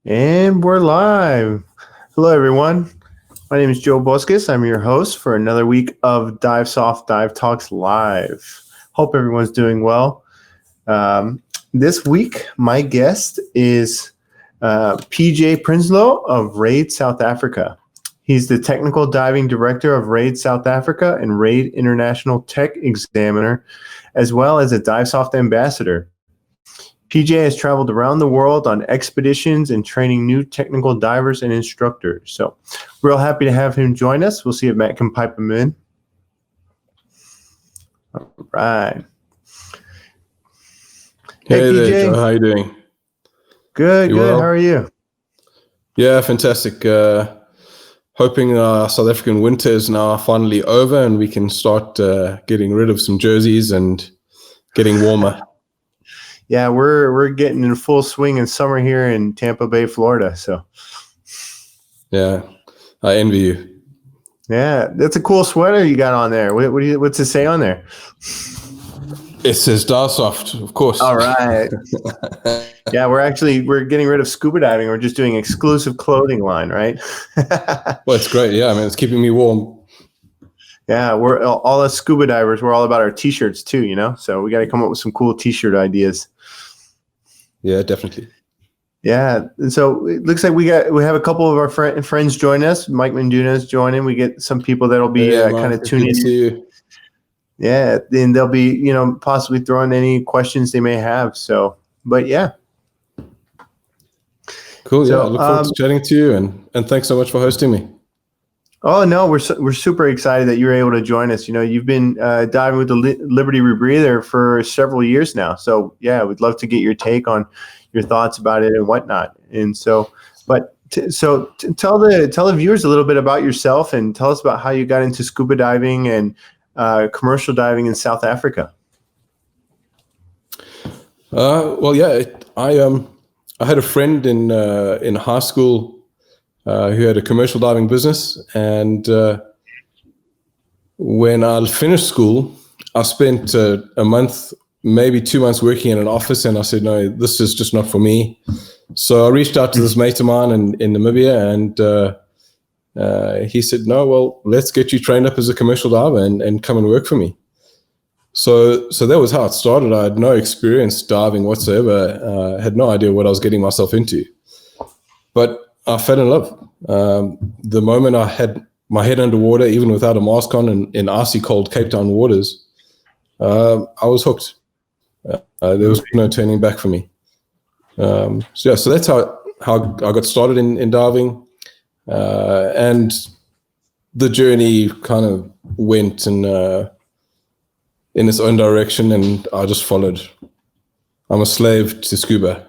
And we're live. Hello, everyone. My name is Joe Boscus. I'm your host for another week of Divesoft Dive Talks Live. Hope everyone's doing well. This week, my guest is PJ Prinsloo of RAID South Africa. He's the Technical Diving Director of RAID South Africa and RAID International Tech Examiner, as well as a Divesoft Ambassador. PJ has traveled around the world on expeditions and training new technical divers and instructors. So real happy to have him join us. We'll see if Matt can pipe him in. All right. Hey PJ. There, Joe. How you doing? Good. Well? How are you? Yeah, fantastic. Hoping South African winter is now finally over and we can start getting rid of some jerseys and getting warmer. Yeah, we're getting in full swing in summer here in Tampa Bay, Florida. So, yeah, I envy you. Yeah, that's a cool sweater you got on there. What's it say on there? It says Divesoft, of course. All right. Yeah, we're getting rid of scuba diving. We're just doing exclusive clothing line, right? Well, it's great. Yeah, I mean, it's keeping me warm. Yeah, we're all us scuba divers. We're all about our T-shirts too, you know. So we got to come up with some cool T-shirt ideas. Yeah, definitely. Yeah, and so it looks like we have a couple of our friends join us. Mike Manduna's joining. We get some people that'll be kind of tuning in. Yeah, and they'll be possibly throwing any questions they may have. So, but yeah. Cool. Yeah, I look forward to chatting to you, and thanks so much for hosting me. Oh no, we're super excited that you were able to join us. You've been diving with the Liberty Rebreather for several years now. So yeah, we'd love to get your take on your thoughts about it and whatnot. And so, tell the viewers a little bit about yourself and tell us about how you got into scuba diving and commercial diving in South Africa. Well, yeah, I had a friend in high school. Who had a commercial diving business, and when I finished school, I spent a month, maybe 2 months working in an office, and I said, no, this is just not for me. So I reached out to this mate of mine in Namibia, and he said, no, well, let's get you trained up as a commercial diver and come and work for me. So that was how it started. I had no experience diving whatsoever, had no idea what I was getting myself into. But I fell in love. The moment I had my head underwater, even without a mask on, in icy cold Cape Town waters, I was hooked. There was no turning back for me. So that's how I got started in diving. And the journey kind of went in its own direction, and I just followed. I'm a slave to scuba.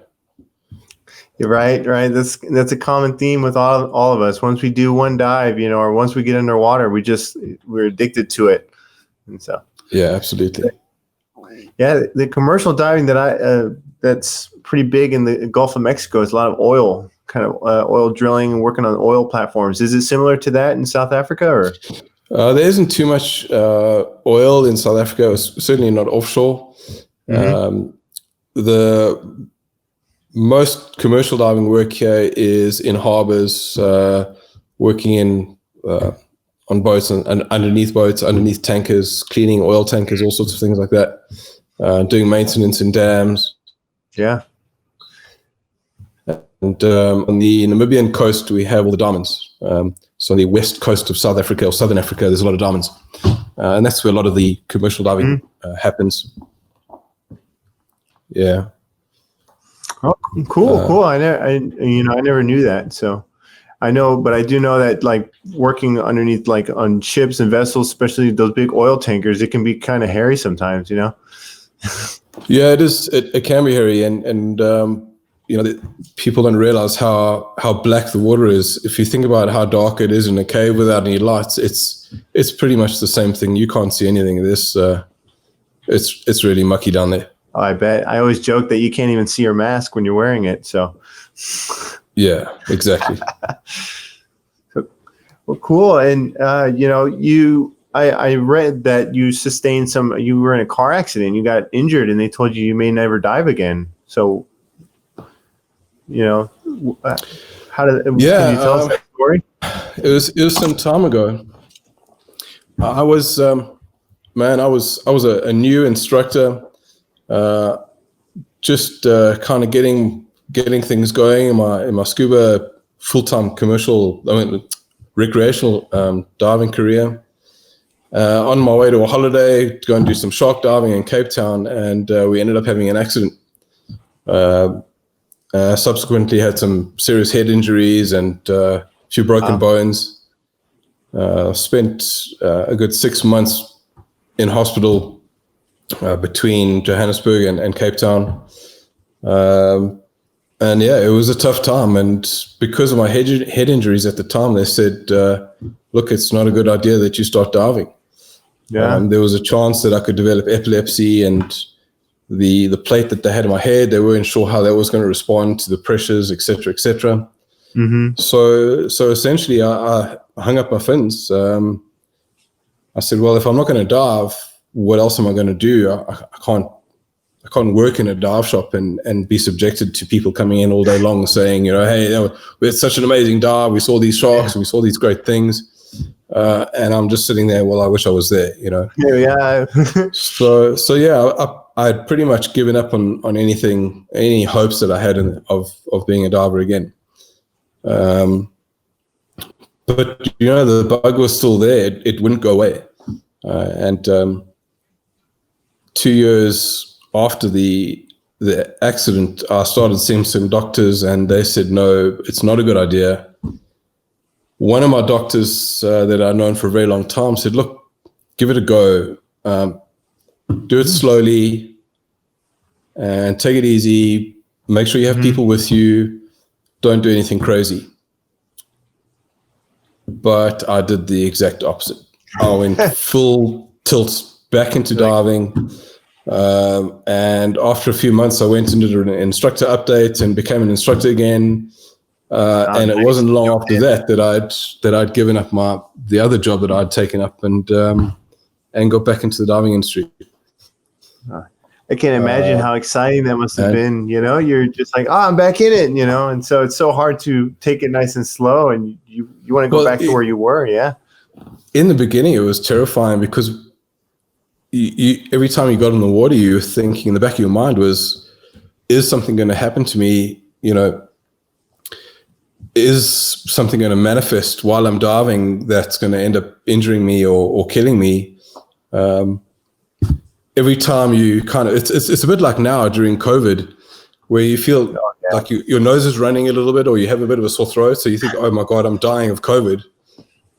You're right. That's a common theme with all of us. Once we do one dive, or once we get underwater, we're addicted to it. And so, yeah, absolutely. Yeah, the commercial diving that's pretty big in the Gulf of Mexico is a lot of oil, oil drilling and working on oil platforms. Is it similar to that in South Africa, or? There isn't too much oil in South Africa. It's certainly not offshore. Mm-hmm. The most commercial diving work here is in harbors, working on boats and underneath boats, underneath tankers, cleaning oil tankers, all sorts of things like that, doing maintenance in dams. Yeah. And on the Namibian coast, we have all the diamonds. So on the west coast of South Africa or Southern Africa, there's a lot of diamonds. And that's where a lot of the commercial diving happens. Yeah. Oh, cool. I never knew that. So I know, but I do know that like working underneath, like on ships and vessels, especially those big oil tankers, it can be kind of hairy sometimes, Yeah, it is. It can be hairy, and people don't realize how black the water is. If you think about how dark it is in a cave without any lights, it's pretty much the same thing. You can't see anything. It's really mucky down there. Oh, I bet. I always joke that you can't even see your mask when you're wearing it. So, yeah, exactly. Well, cool. And I read that you were in a car accident. You got injured, and they told you may never dive again. So, How did? Can you tell us that story? It was some time ago. I was a new instructor, just kind of getting things going in my scuba full-time recreational diving career. On my way to a holiday to go and do some shark diving in Cape Town, and we ended up having an accident. Subsequently had some serious head injuries and a few broken bones. Spent a good 6 months in hospital between Johannesburg and Cape Town. And yeah, it was a tough time. And because of my head injuries at the time, they said, look, it's not a good idea that you start diving. Yeah. There was a chance that I could develop epilepsy, and the plate that they had in my head, they weren't sure how that was going to respond to the pressures, et cetera, et cetera. Mm-hmm. So essentially I hung up my fins. I said, well, if I'm not going to dive, what else am I going to do? I can't work in a dive shop and be subjected to people coming in all day long saying, hey, we had such an amazing dive. We saw these sharks and we saw these great things. And I'm just sitting there. Well, I wish I was there, Yeah. So yeah, I had pretty much given up on any hopes that I had of being a diver again. But the bug was still there. It wouldn't go away. And 2 years after the accident, I started seeing some doctors, and they said, no, it's not a good idea. One of my doctors that I've known for a very long time said, look, give it a go. Do it slowly and take it easy. Make sure you have people with you. Don't do anything crazy. But I did the exact opposite. I went full tilt back into diving. And after a few months, I went into an instructor update and became an instructor again. And it wasn't long after that I'd given up the other job that I'd taken up and got back into the diving industry. I can't imagine how exciting that must have been. You're just like, I'm back in it. And so it's so hard to take it nice and slow, and you want to go back to where you were. Yeah. In the beginning, it was terrifying because you every time you got in the water, you were thinking in the back of your mind was, is something going to happen to me? Is something going to manifest while I'm diving that's going to end up injuring me or killing me? Every time you it's a bit like now during COVID, where you feel like your nose is running a little bit, or you have a bit of a sore throat. So you think, oh my God, I'm dying of COVID.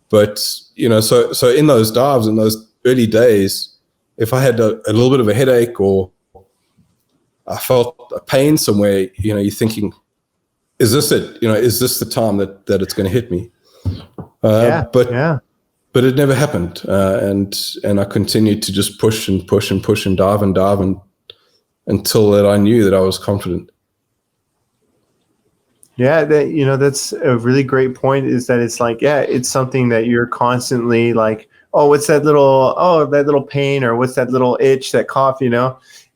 But, so in those dives, in those early days, if I had a little bit of a headache or I felt a pain somewhere, you're thinking, is this it? Is this the time that it's going to hit me? But it never happened. And I continued to just push and push and push and dive until that I knew that I was confident. Yeah, that's a really great point, is that it's like, it's something that you're constantly like, oh, what's that little pain, or what's that little itch, that cough,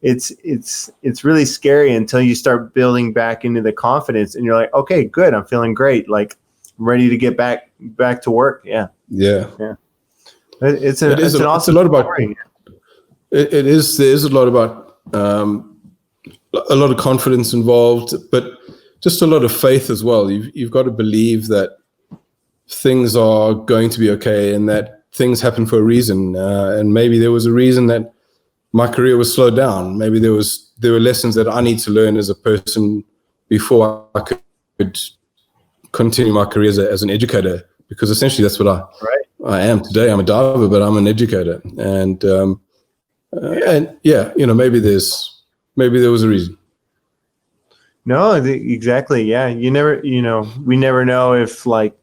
it's really scary until you start building back into the confidence, and you're like, okay, good, I'm feeling great, like I'm ready to get back to work. Yeah. It's an awesome story. It is. There's a lot about a lot of confidence involved, but just a lot of faith as well. You've got to believe that things are going to be okay, and that things happen for a reason. And maybe there was a reason that my career was slowed down. Maybe there were lessons that I need to learn as a person before I could continue my career as an educator, because essentially that's what I am today. I'm a diver, but I'm an educator. And maybe there was a reason. No, exactly. Yeah. We never know if like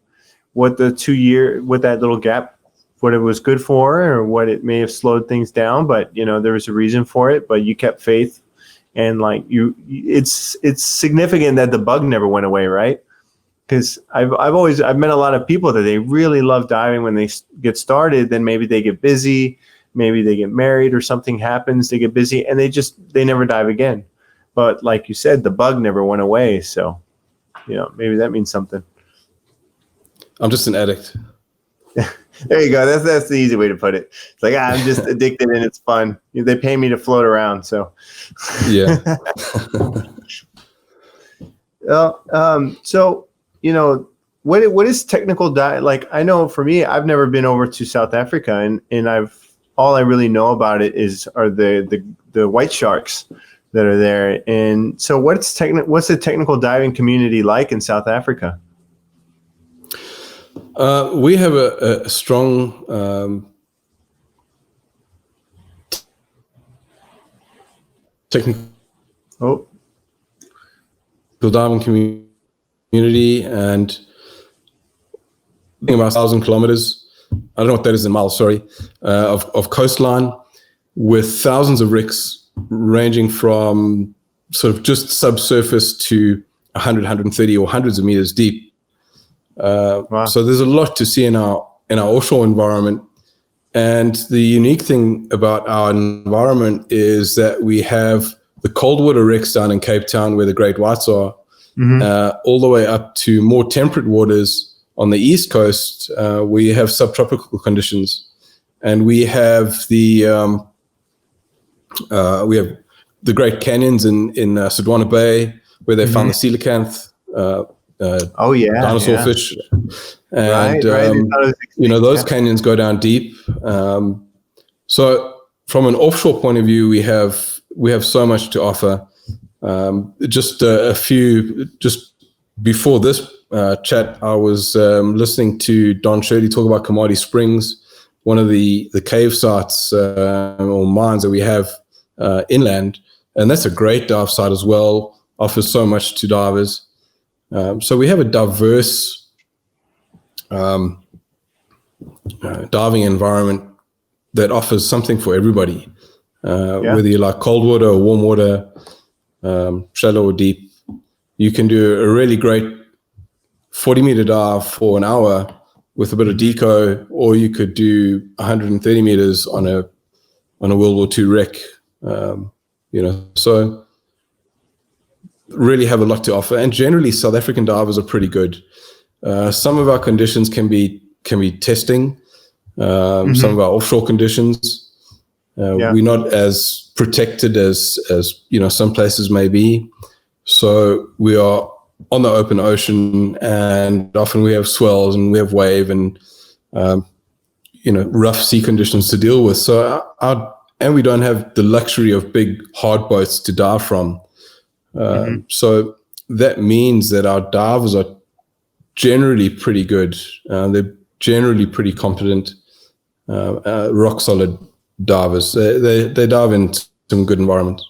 what that little gap, what it was good for, or what it may have slowed things down, but there was a reason for it, but you kept faith, and like it's significant that the bug never went away. Right. Because I've met a lot of people that they really love diving when they get started, then maybe they get busy, maybe they get married or something happens, they get busy, and they never dive again. But like you said, the bug never went away. So maybe that means something. I'm just an addict. There you go. That's the easy way to put it. It's like, I'm just addicted and it's fun. They pay me to float around, so. Yeah. So, what is technical dive? Like, I know for me, I've never been over to South Africa, and all I really know about it are the white sharks that are there. And so what's the technical diving community like in South Africa? We have a strong technical diving community, and about 1,000 kilometers. I don't know what that is in miles, sorry, of coastline, with thousands of rigs ranging from sort of just subsurface to 100, 130 or hundreds of meters deep. Wow. So there's a lot to see in our offshore environment. And the unique thing about our environment is that we have the cold water wrecks down in Cape Town where the great whites are, all the way up to more temperate waters on the East Coast. We have subtropical conditions, and we have the Great Canyons in Sardine Bay, where they found the coelacanth, dinosaur fish, and those canyons go down deep. So from an offshore point of view, we have so much to offer. Just before this chat, I was listening to Don Shirley talk about Kamadi Springs, one of the cave sites or mines that we have inland, and that's a great dive site as well. Offers so much to divers. So we have a diverse diving environment that offers something for everybody, whether you like cold water or warm water, shallow or deep. You can do a really great 40-meter dive for an hour with a bit of deco, or you could do 130 meters on a World War II wreck. So really have a lot to offer. And generally, South African divers are pretty good. Some of our conditions can be testing. Some of our offshore conditions, we're not as protected as some places may be. So we are on the open ocean, and often we have swells and we have wave and rough sea conditions to deal with. So and we don't have the luxury of big hard boats to dive from. So that means that our divers are generally pretty good. They're generally pretty competent, rock solid divers. They dive in some good environments.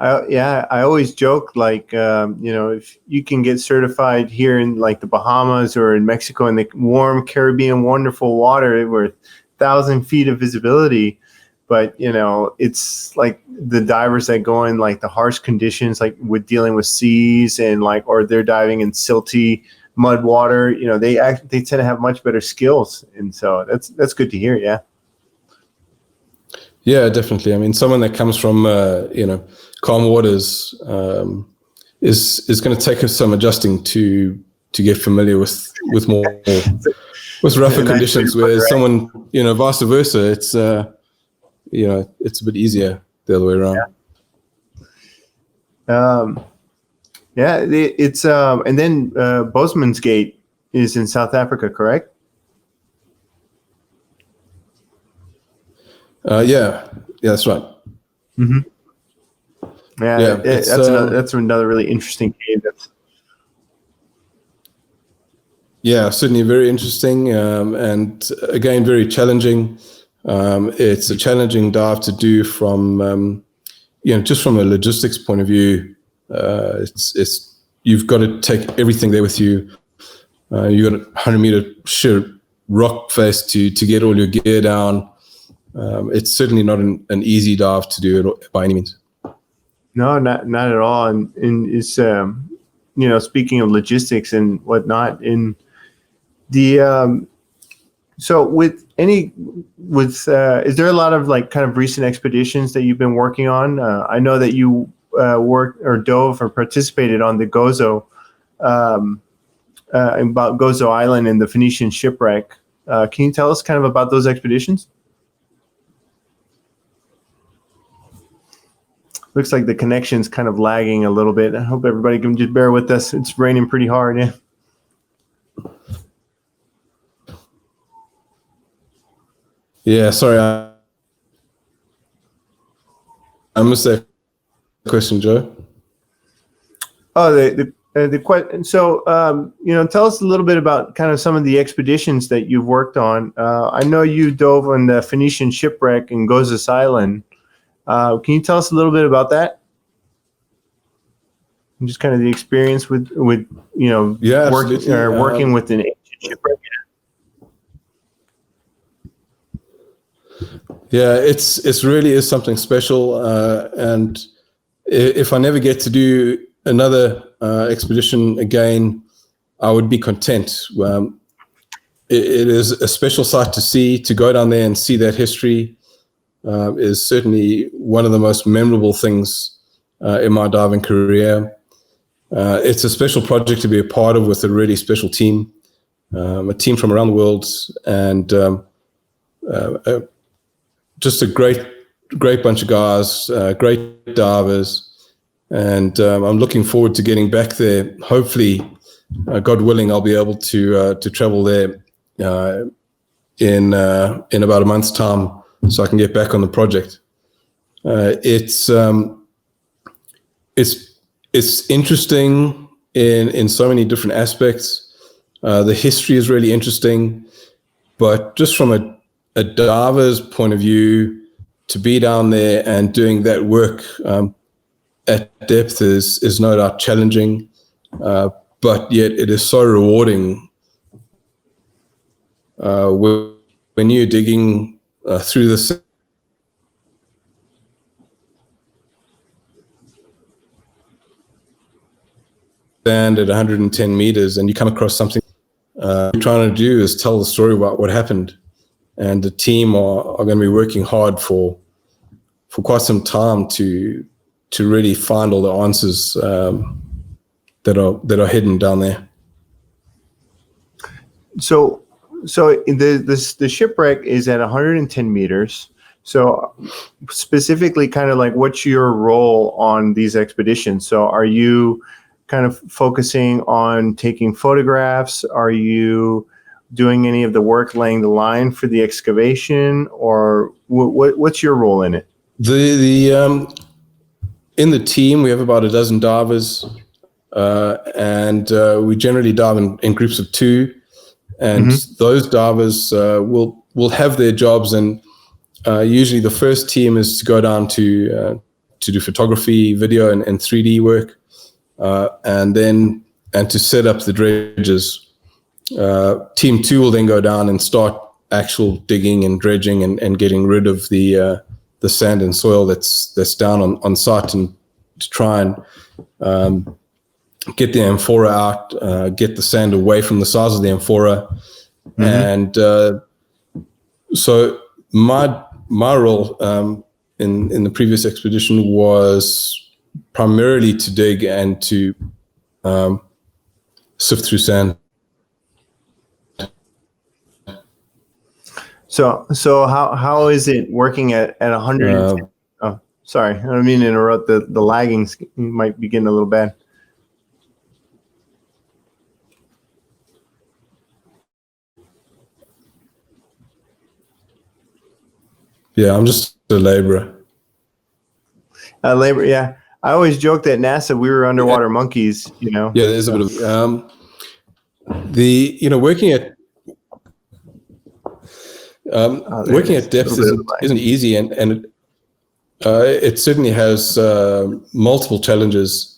I always joke, like, if you can get certified here in like the Bahamas or in Mexico in the warm Caribbean, wonderful water where 1,000 feet of visibility, but it's like the divers that go in like the harsh conditions, like with dealing with seas and or they're diving in silty mud water, they tend to have much better skills, and so that's good to hear. Yeah, definitely. I mean, someone that comes from calm waters is going to take us some adjusting to get familiar with more with rougher conditions. Whereas someone vice versa, it's it's a bit easier the other way around. It's and then Bozeman's Gate is in South Africa, correct? Yeah, that's right. Mm-hmm. That's another really interesting cave. Certainly very interesting, and again very challenging. It's a challenging dive to do from just from a logistics point of view. It's you've got to take everything there with you. You've got a 100-meter sheer rock face to get all your gear down. It's certainly not an easy dive to do by any means. No, not at all. And it's speaking of logistics and whatnot, in the so is there a lot of like kind of recent expeditions that you've been working on? I know that you worked or dove or participated on the Gozo about Gozo Island and the Phoenician Shipwreck. Can you tell us kind of about those expeditions? Looks like the connection's kind of lagging a little bit. I hope everybody can just bear with us. It's raining pretty hard. Yeah. Yeah, sorry. I missed that question, Joe. Oh, the question. So, tell us a little bit about kind of some of the expeditions that you've worked on. I know you dove on the Phoenician Shipwreck and Gozos Island. Can you tell us a little bit about that? And just kind of the experience with working with an ancient shipwreck. Yeah, it's really is something special, and if I never get to do another expedition again, I would be content. It is a special sight to see, to go down there and see that history. Is certainly one of the most memorable things in my diving career. It's a special project to be a part of with a really special team, a team from around the world, and just a great bunch of guys, great divers, and I'm looking forward to getting back there. Hopefully, God willing, I'll be able to travel there in about a month's time, so I can get back on the project. It's interesting in so many different aspects. The history is really interesting, but just from a diver's point of view, to be down there and doing that work at depth is no doubt challenging, but yet it is so rewarding when you're digging through the sand at 110 meters and you come across something. What you're trying to do is tell the story about what happened, and the team are going to be working hard for quite some time to really find all the answers that are hidden down there. So the shipwreck is at 110 meters. So specifically, kind of like, what's your role on these expeditions? So are you kind of focusing on taking photographs? Are you doing any of the work laying the line for the excavation, or what's your role in it? In the team, we have about a dozen divers, and we generally dive in groups of 2. And those divers will have their jobs, and usually the first team is to go down to do photography, video, and 3D work, and to set up the dredges. Team 2 will then go down and start actual digging and dredging and getting rid of the sand and soil that's down on site, and to try and get the amphora out, get the sand away from the size of the amphora. And so my role in the previous expedition was primarily to dig and to sift through sand. So how is it working at 100? Oh, sorry, I don't mean to interrupt. The lagging might be getting a little bad. Yeah, I'm just a laborer. Yeah. I always joke that NASA, we were underwater monkeys, Yeah, there's a bit of working at working at depth isn't easy, and it certainly has multiple challenges.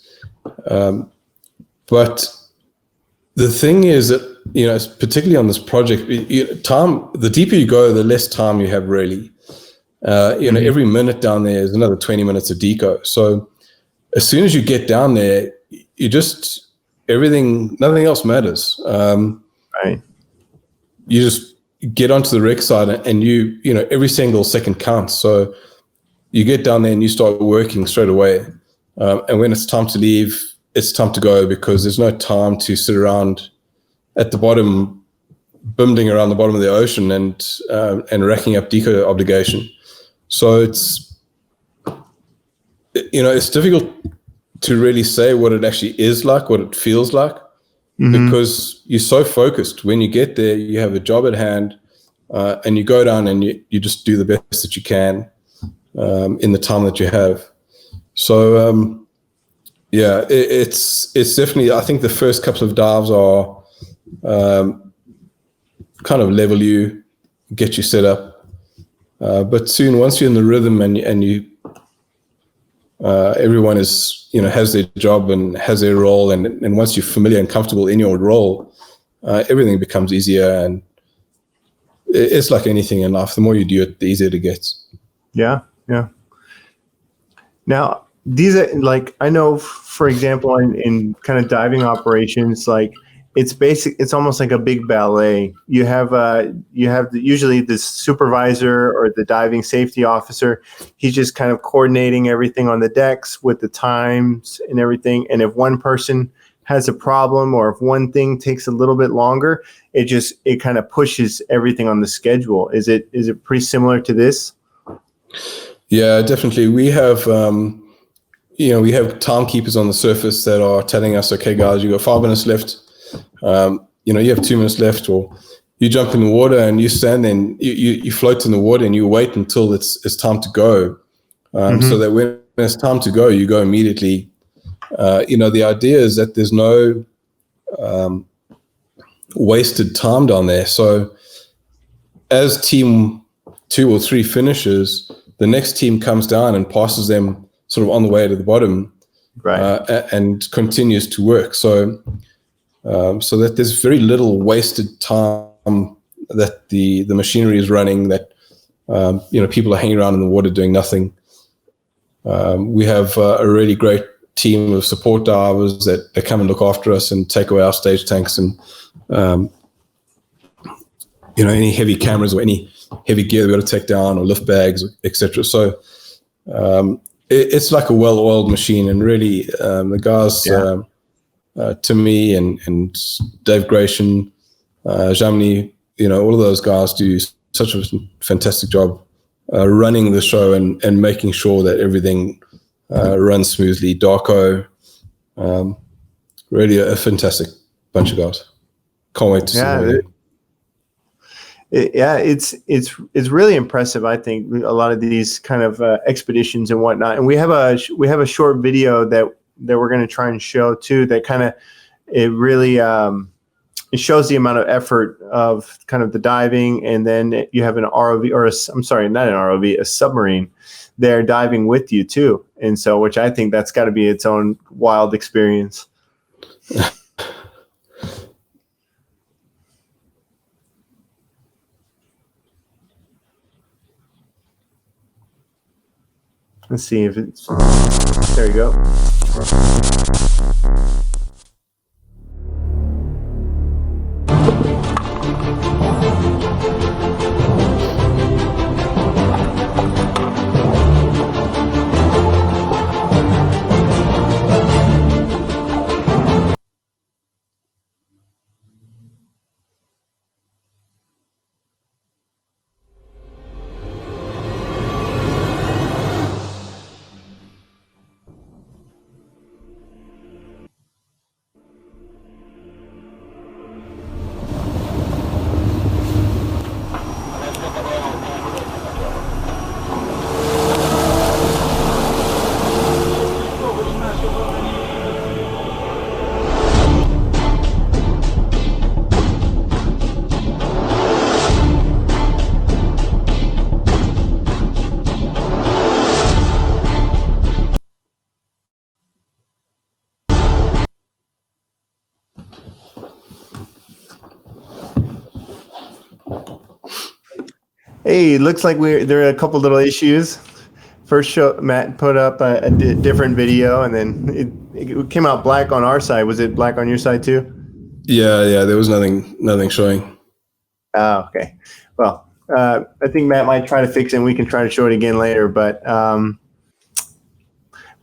But the thing is that, particularly on this project, the deeper you go, the less time you have really. Every minute down there is another 20 minutes of deco. So as soon as you get down there, nothing else matters. Right. You just get onto the wreck side, and every single second counts. So you get down there and you start working straight away. And when it's time to leave, it's time to go, because there's no time to sit around at the bottom, bumbling around the bottom of the ocean and racking up deco obligation. So it's difficult to really say what it actually is like, what it feels like, because you're so focused. When you get there, you have a job at hand, and you go down and you just do the best that you can in the time that you have. So it's definitely, I think the first couple of dives are kind of level you, get you set up, but soon, once you're in the rhythm and you everyone is, has their job and has their role, and once you're familiar and comfortable in your role, everything becomes easier. And it's like anything in life, the more you do it, the easier it gets. Yeah. Now, these are like, I know, for example, in kind of diving operations, like it's almost like a big ballet. You have usually the supervisor or the diving safety officer. He's just kind of coordinating everything on the decks with the times and everything. And if one person has a problem, or if one thing takes a little bit longer, it kind of pushes everything on the schedule. Is it pretty similar to this? Yeah, definitely. We have, we have timekeepers on the surface that are telling us, okay, guys, you got 5 minutes left. You have 2 minutes left, or you jump in the water and you stand there and you float in the water and you wait until it's time to go. So that when it's time to go, you go immediately. The idea is that there's no wasted time down there. So as team 2 or 3 finishes, the next team comes down and passes them sort of on the way to the bottom, right, and continues to work. So that there's very little wasted time that the machinery is running, that people are hanging around in the water doing nothing. We have a really great team of support divers that come and look after us and take away our stage tanks and any heavy cameras or any heavy gear we've got to take down, or lift bags, etc. So it's like a well-oiled machine, and really the guys, Timmy and Dave Gratian, Jamni, all of those guys do such a fantastic job running the show and making sure that everything runs smoothly. Darko, really a fantastic bunch of guys. Can't wait to see them. It's really impressive. I think a lot of these kind of expeditions and whatnot, and we have a short video that we're going to try and show too. That kind of it it shows the amount of effort of kind of the diving, and then you have an ROV, or not an ROV, a submarine there diving with you too. And so, which I think that's got to be its own wild experience. Let's see if it's, there you go. Hey, looks like there are a couple little issues. First show, Matt put up a different video, and then it came out black on our side. Was it black on your side too? Yeah. There was nothing showing. Oh, okay. Well, I think Matt might try to fix it, and we can try to show it again later. But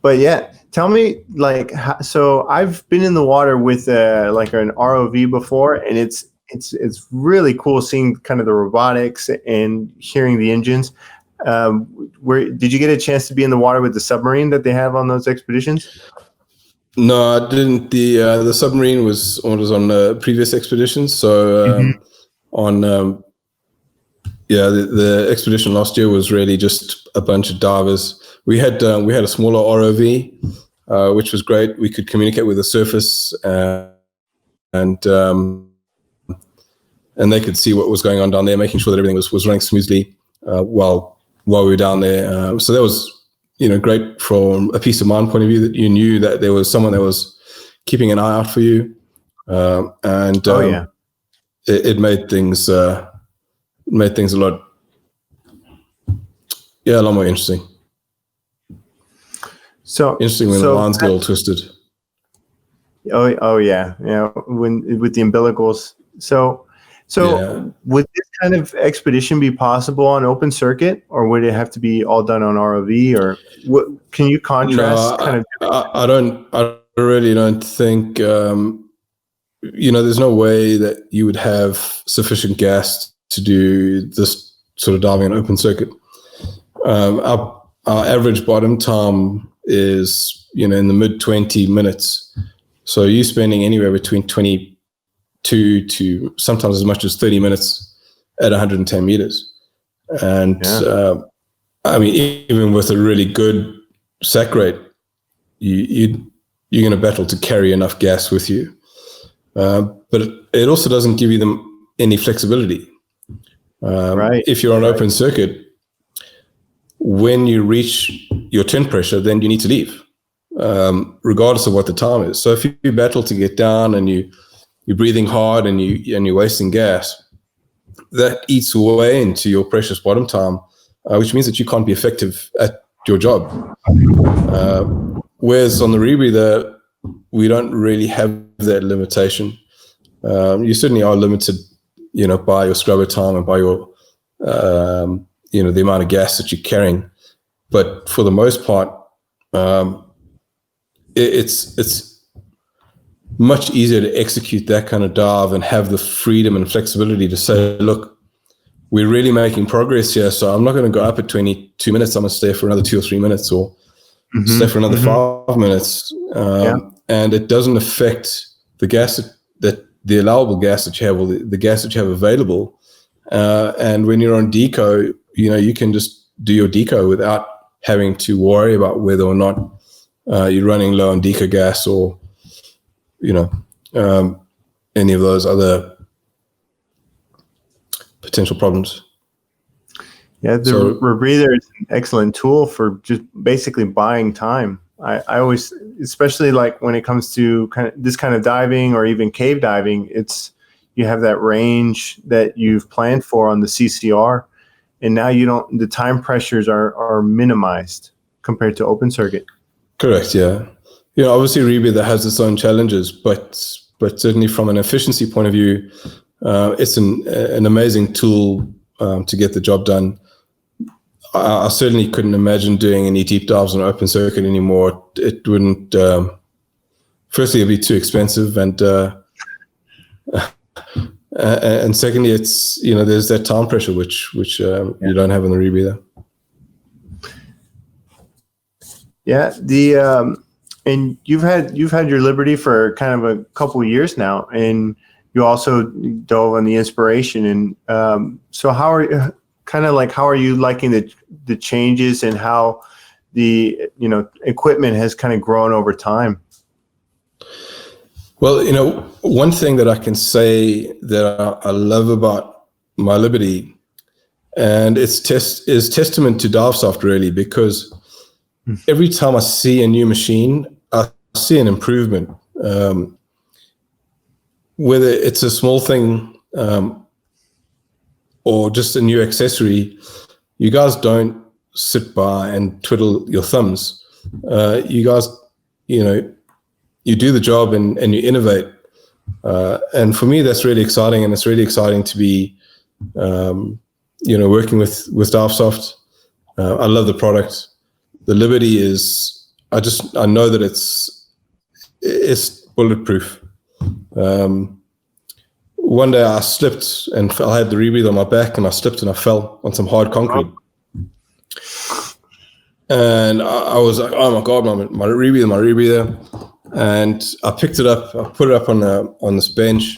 yeah, Tell me, like, so I've been in the water with like an ROV before, and it's really cool seeing kind of the robotics and hearing the engines. Where did you get a chance to be in the water with the submarine that they have on those expeditions? No, I didn't. The submarine was on previous expeditions. So on the expedition last year was really just a bunch of divers. We had a smaller ROV, which was great. We could communicate with the surface, and they could see what was going on down there, making sure that everything was running smoothly while we were down there. So that was great from a peace of mind point of view, that you knew that there was someone that was keeping an eye out for you, it made things a lot more interesting. So interesting when the lines get all twisted. Oh yeah, when with the umbilicals. So would this kind of expedition be possible on open circuit, or would it have to be all done on ROV, or what? Can you contrast? I really don't think. There's no way that you would have sufficient gas to do this sort of diving on open circuit. Our average bottom time is in the mid 20 minutes. So you're spending anywhere between 22 to sometimes as much as 30 minutes at 110 meters. And even with a really good sack rate, you're going to battle to carry enough gas with you. But it also doesn't give you any flexibility. Right. If you're on open circuit, when you reach your tent pressure, then you need to leave, regardless of what the time is. So if you battle to get down and you're breathing hard and you're wasting gas, that eats away into your precious bottom time, which means that you can't be effective at your job. Whereas on the Rebreather, we don't really have that limitation. You certainly are limited, by your scrubber time and by your, the amount of gas that you're carrying. But for the most part, it's much easier to execute that kind of dive and have the freedom and flexibility to say, look, we're really making progress here, so I'm not going to go up at 22 minutes. I'm going to stay for another 2 or 3 minutes, or stay for another 5 minutes. And it doesn't affect the gas that the allowable gas that you have, or the gas that you have available. And when you're on deco, you can just do your deco without having to worry about whether or not you're running low on deco gas, or any of those other potential problems. Yeah, the Rebreather is an excellent tool for just basically buying time. I always, especially like when it comes to this kind of diving or even cave diving, you have that range that you've planned for on the CCR, and now the time pressures are minimized compared to open circuit. Correct. Yeah. Obviously Rebreather has its own challenges, but certainly from an efficiency point of view, it's an amazing tool to get the job done. I certainly couldn't imagine doing any deep dives on open circuit anymore. It wouldn't. Firstly, it'd be too expensive, and secondly, it's there's that time pressure which you don't have on the Rebreather. Yeah, and you've had your Liberty for kind of a couple of years now, and you also dove on the Inspiration. And so how are you liking the changes, and how the equipment has kind of grown over time? Well, one thing that I can say that I love about my Liberty, and is testament to Divesoft really, because every time I see a new machine, I see an improvement. Whether it's a small thing or just a new accessory, you guys don't sit by and twiddle your thumbs. You guys, you do the job and you innovate. And for me, that's really exciting, and it's really exciting to be, working with Divesoft. I love the product. The Liberty is I know that it's bulletproof. One day I slipped and I had the rebreather on my back, and I slipped and I fell on some hard concrete. And I was like, oh my God, my rebreather. And I picked it up, I put it up on this bench.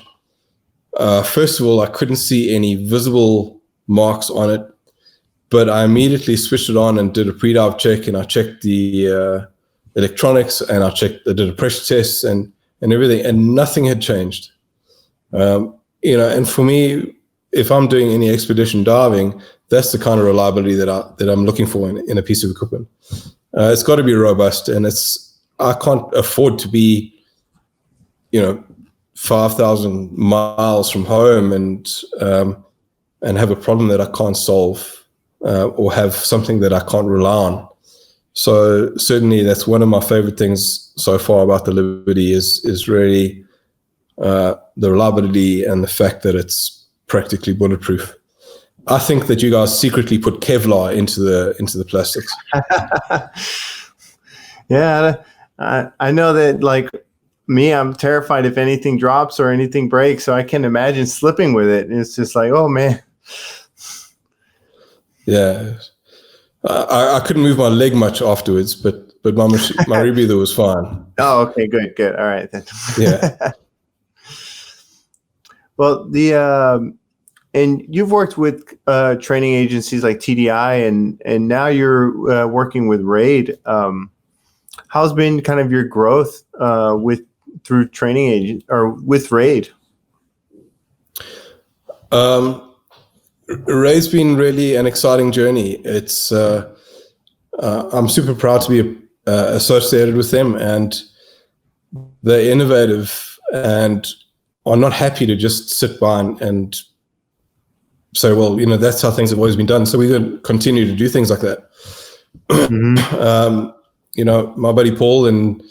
First of all, I couldn't see any visible marks on it, but I immediately switched it on and did a pre-dive check, and I checked the electronics, and I did a pressure test and everything, and nothing had changed. And for me, if I'm doing any expedition diving, that's the kind of reliability that I'm looking for in a piece of equipment. It's got to be robust, and I can't afford to be, 5,000 miles from home and have a problem that I can't solve, or have something that I can't rely on. So certainly that's one of my favorite things so far about the Liberty is really the reliability and the fact that it's practically bulletproof. I think that you guys secretly put Kevlar into the plastics. Yeah, I know that, like me, I'm terrified if anything drops or anything breaks, so I can't imagine slipping with it. It's just like, oh man. Yeah, I couldn't move my leg much afterwards, but my rebreather was fine. Oh, okay, good. All right then. Yeah. Well, and you've worked with training agencies like TDI, and now you're working with RAID. How's been kind of your growth through training agent or with RAID? RAID's been really an exciting journey. It's I'm super proud to be associated with them, and they're innovative and are not happy to just sit by and say, well, that's how things have always been done, so we're going to continue to do things like that. Mm-hmm. My buddy Paul, and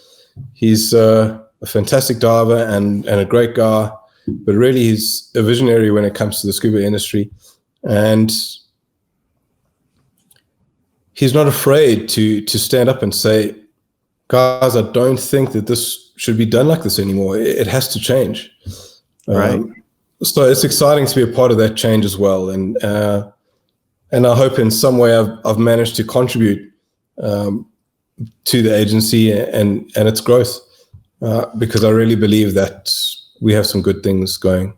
he's a fantastic diver and a great guy, but really he's a visionary when it comes to the scuba industry, and he's not afraid to stand up and say, guys, I don't think that this should be done like this anymore. It has to change. Right. So it's exciting to be a part of that change as well, and I hope in some way I've managed to contribute to the agency and its growth, because I really believe that we have some good things going.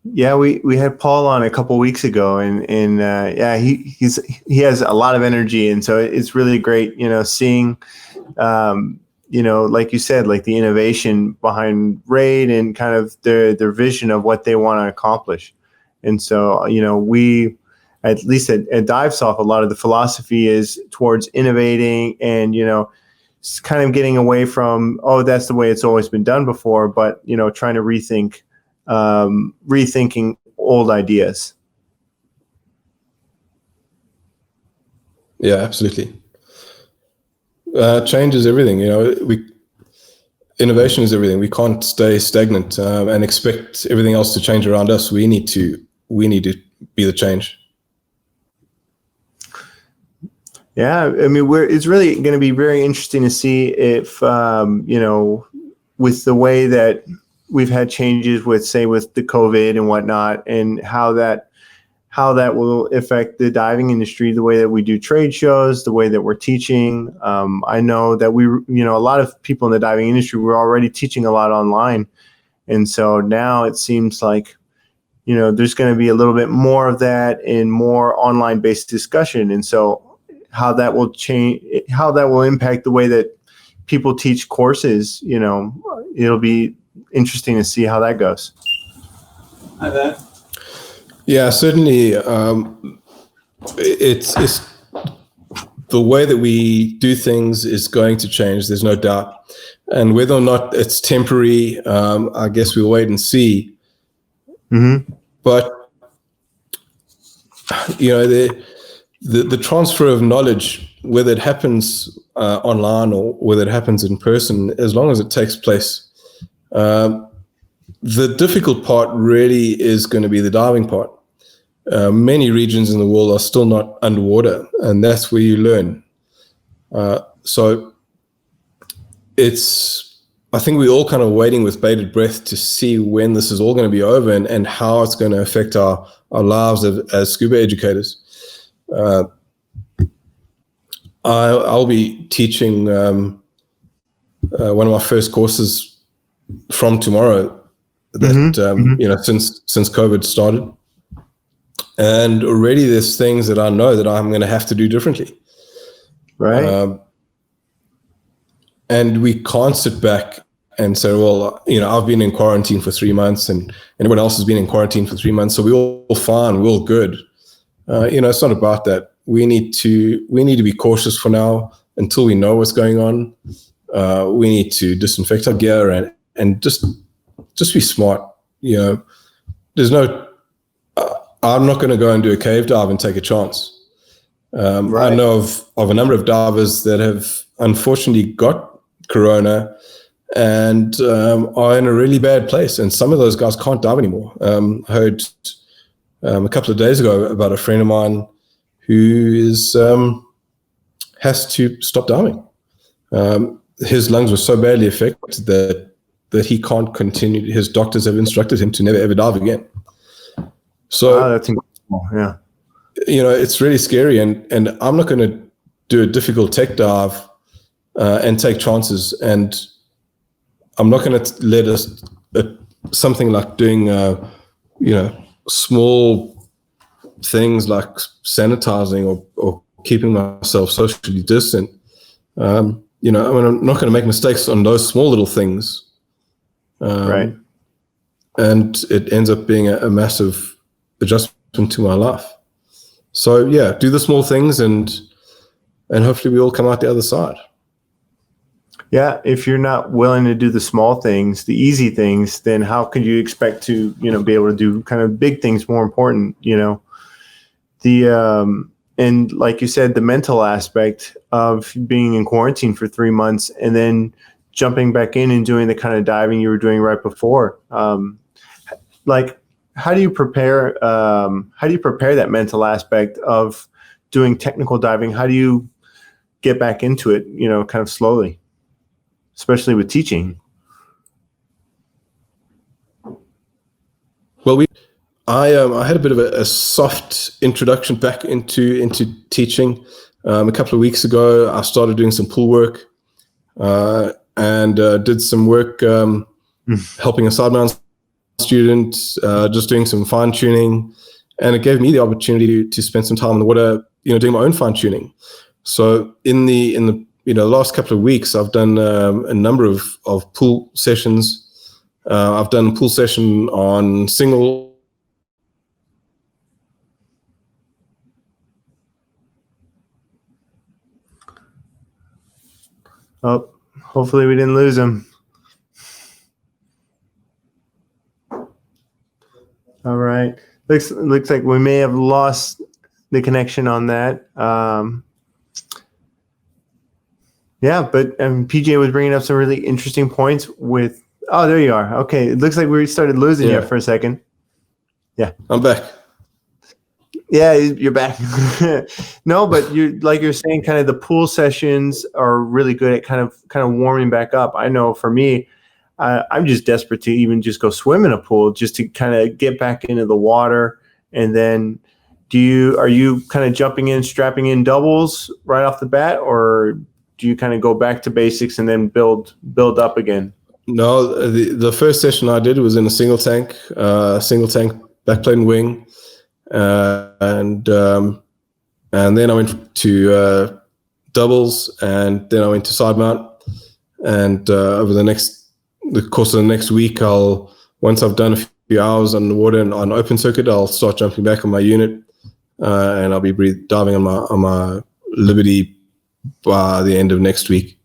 Yeah, we had Paul on a couple weeks ago, and yeah, he has a lot of energy, and so it's really great, seeing, like you said, like the innovation behind RAID and kind of their vision of what they want to accomplish. And so, we, at least at Divesoft, a lot of the philosophy is towards innovating and, kind of getting away from, oh, that's the way it's always been done before, but, trying to rethinking old ideas. Yeah, absolutely. Change is everything. Innovation is everything. We can't stay stagnant and expect everything else to change around us. We need to be the change. Yeah, I mean, it's really going to be very interesting to see if with the way that we've had changes with the COVID and whatnot, and how that will affect the diving industry, the way that we do trade shows, the way that we're teaching. I know that a lot of people in the diving industry were already teaching a lot online. And so now it seems like, there's going to be a little bit more of that and more online based discussion. And so how that will change, how that will impact the way that people teach courses, it'll be interesting to see how that goes. Hi there. Yeah, certainly. It's the way that we do things is going to change. There's no doubt, and whether or not it's temporary, I guess we'll wait and see. Mm-hmm. But the transfer of knowledge, whether it happens online or whether it happens in person, as long as it takes place. The difficult part really is going to be the diving part. Many regions in the world are still not underwater, and that's where you learn. So I think we're all kind of waiting with bated breath to see when this is all going to be over and how it's going to affect our lives as scuba educators. I'll be teaching one of my first courses from tomorrow that, since COVID started. And already there's things that I know that I'm going to have to do differently. Right. And we can't sit back and say, well, I've been in quarantine for 3 months and anyone else has been in quarantine for 3 months. So we're all fine, we're all good. It's not about that. We need to be cautious for now until we know what's going on. We need to disinfect our gear and just be smart. There's no, I'm not going to go and do a cave dive and take a chance. Right. I know of a number of divers that have unfortunately got corona and are in a really bad place. And some of those guys can't dive anymore. I heard a couple of days ago about a friend of mine who has to stop diving. His lungs were so badly affected that he can't continue. His doctors have instructed him to never ever dive again. So that's incredible. Yeah. It's really scary, and I'm not going to do a difficult tech dive and take chances, and I'm not going to let us something like doing small things like sanitizing or keeping myself socially distant. I'm not going to make mistakes on those small little things, right? And it ends up being a massive adjustment to my life. So yeah, do the small things and hopefully we all come out the other side. Yeah, if you're not willing to do the small things, the easy things, then how could you expect to, be able to do kind of big things more important, and like you said, the mental aspect of being in quarantine for 3 months and then jumping back in and doing the kind of diving you were doing right before. How do you prepare that mental aspect of doing technical diving? How do you get back into it, kind of slowly, especially with teaching? Well, I had a bit of a soft introduction back into teaching. A couple of weeks ago, I started doing some pool work and did some work helping a Sidemount student, just doing some fine tuning, and it gave me the opportunity to spend some time in the water, doing my own fine tuning. So in the last couple of weeks, I've done a number of pool sessions. I've done a pool session on single. Oh, hopefully we didn't lose him. All right. Looks like we may have lost the connection on that. Yeah, but PJ was bringing up some really interesting points with. Oh, there you are. Okay, it looks like we started losing you for a second. Yeah, I'm back. Yeah, you're back. No, but you're saying, kind of the pool sessions are really good at kind of warming back up. I know for me, I'm just desperate to even just go swim in a pool just to kind of get back into the water. And then are you kind of jumping in, strapping in doubles right off the bat, or do you kind of go back to basics and then build up again? No, the first session I did was in a single tank backplane wing. And then I went to doubles, and then I went to side mount. And over the course of the next week, once I've done a few hours on the water and on open circuit, I'll start jumping back on my unit, and I'll be diving on my Liberty by the end of next week.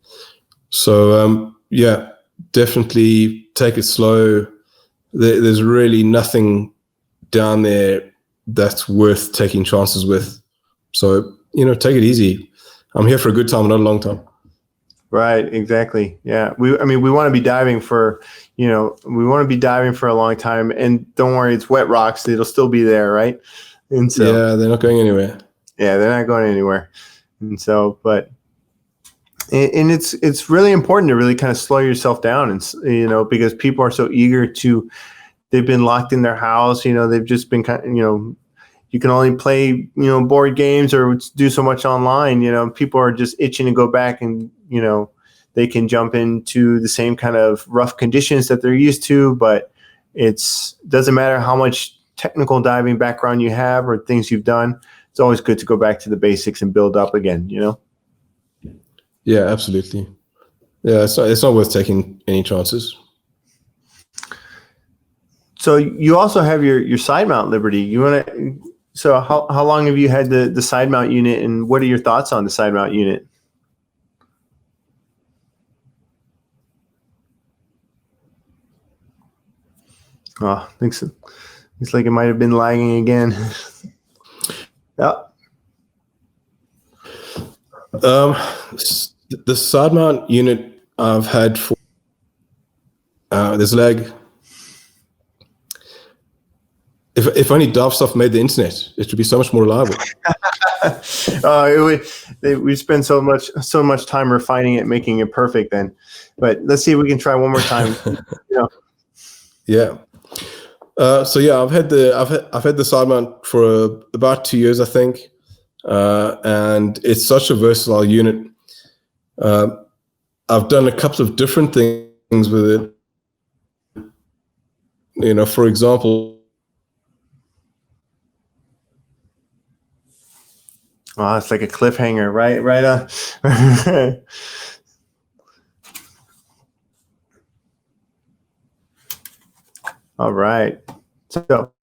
So yeah, definitely take it slow. There's really nothing down there that's worth taking chances with. So, take it easy. I'm here for a good time, not a long time. Right, exactly. Yeah. We want to be diving for, we want to be diving for a long time, and don't worry, it's wet rocks. It'll still be there. Right. And so, yeah, they're not going anywhere. Yeah, they're not going anywhere. And so, but And it's really important to really kind of slow yourself down, and because people are so eager to. They've been locked in their house. They've just been kind of, you can only play board games or do so much online. People are just itching to go back, and they can jump into the same kind of rough conditions that they're used to. But doesn't matter how much technical diving background you have or things you've done. It's always good to go back to the basics and build up again. Yeah, absolutely. Yeah, it's not worth taking any chances. So you also have your Sidemount Liberty. So how long have you had the Sidemount unit, and what are your thoughts on the Sidemount unit? Oh, looks like it might have been lagging again. Yeah. The Sidemount unit I've had for there's lag. If only Divesoft made the internet, it would be so much more reliable. We spend so much time refining it, making it perfect. Then, but let's see if we can try one more time. Yeah. So yeah, I've had the Sidemount for about 2 years, I think, and it's such a versatile unit. I've done a couple of different things with it. For example. Oh, it's like a cliffhanger, right? Right on. All right. So,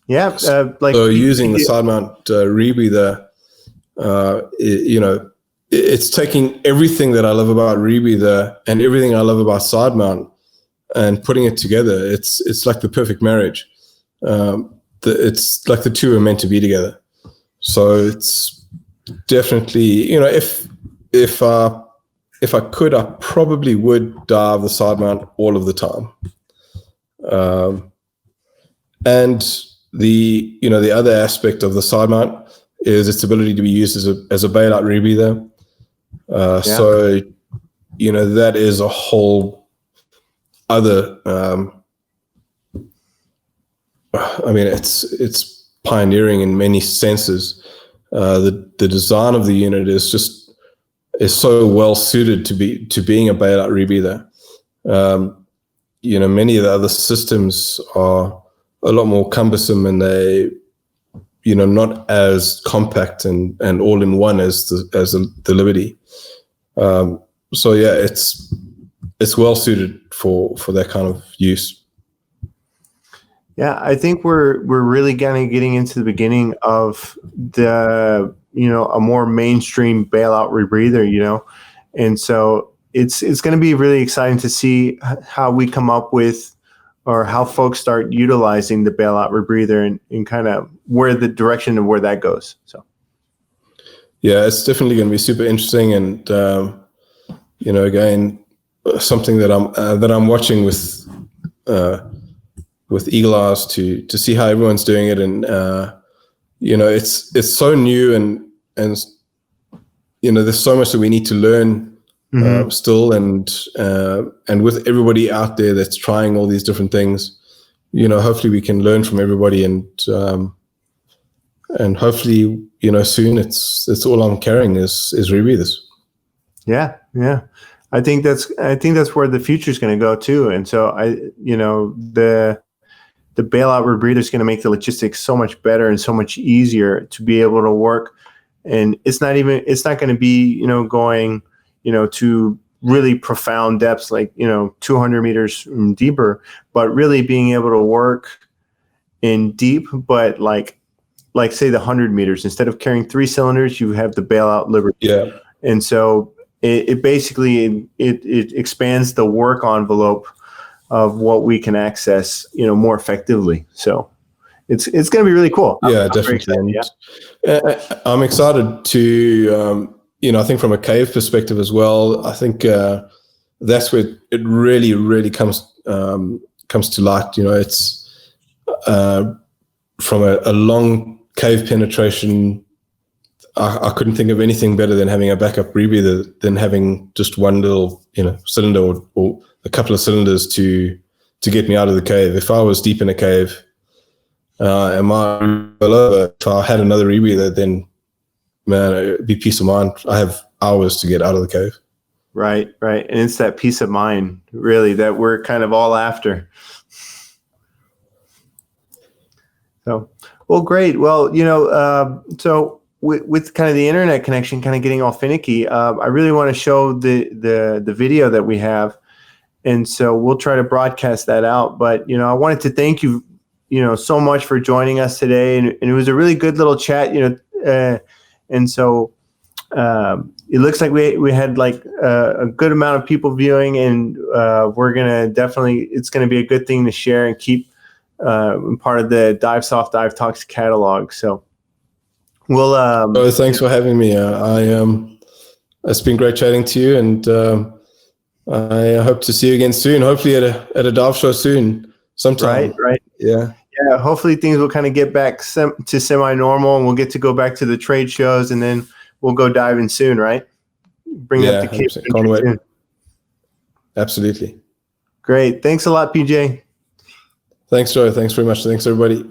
yeah, so using the Sidemount Rebreather, it's taking everything that I love about Rebreather and everything I love about Sidemount and putting it together. It's like the perfect marriage. It's like the two are meant to be together. So it's definitely, if I could, I probably would dive the Sidemount all of the time. And the other aspect of the Sidemount is its ability to be used as a bailout rebreather. So that is a whole other. It's pioneering in many senses. The design of the unit is so well suited to being a bailout rebreather. Many of the other systems are a lot more cumbersome, and they, not as compact and all in one as the Liberty. So yeah, it's well suited for that kind of use. Yeah, I think we're really kind of getting into the beginning of the a more mainstream bailout rebreather, and so it's going to be really exciting to see how we come up with, or how folks start utilizing the bailout rebreather and kind of where the direction of where that goes. So yeah, it's definitely going to be super interesting, and again, something that I'm watching with eagle eyes to see how everyone's doing it, and it's so new, and there's so much that we need to learn still, and with everybody out there that's trying all these different things, hopefully we can learn from everybody, and hopefully soon it's all I'm carrying is rebreathers. Yeah. I think that's where the future is going to go too, and so the bailout rebreather is going to make the logistics so much better and so much easier to be able to work. And it's not going to be, going, to really profound depths, like, 200 meters deeper, but really being able to work in deep, but like say the 100 meters, instead of carrying 3 cylinders, you have the bailout Liberty. Yeah. And so it basically, it expands the work envelope of what we can access, more effectively. So it's going to be really cool. Yeah, definitely. I'm excited to, I think from a cave perspective as well, I think that's where it really, really comes to light. It's from a long cave penetration, I couldn't think of anything better than having a backup rebreather than having just one little, cylinder or a couple of cylinders to get me out of the cave. If I was deep in a cave, and my below, if I had another rebreather, then man, it'd be peace of mind. I have hours to get out of the cave. Right. And it's that peace of mind, really, that we're kind of all after. So, well, great. Well, so with kind of the internet connection kind of getting all finicky, I really want to show the video that we have. And so we'll try to broadcast that out. But, I wanted to thank you, so much for joining us today. And it was a really good little chat, and so it looks like we had like a good amount of people viewing, and we're going to definitely, it's going to be a good thing to share and keep part of the Divesoft Dive Talks catalog. So we'll. Thanks for having me. It's been great chatting to you, and I hope to see you again soon. Hopefully at a dive show soon, sometime. Right. Yeah. Hopefully things will kind of get back to semi-normal, and we'll get to go back to the trade shows, and then we'll go diving soon, right? Bring up the Cape can't wait. Soon. Absolutely. Great. Thanks a lot, PJ. Thanks, Joe. Thanks very much. Thanks, everybody.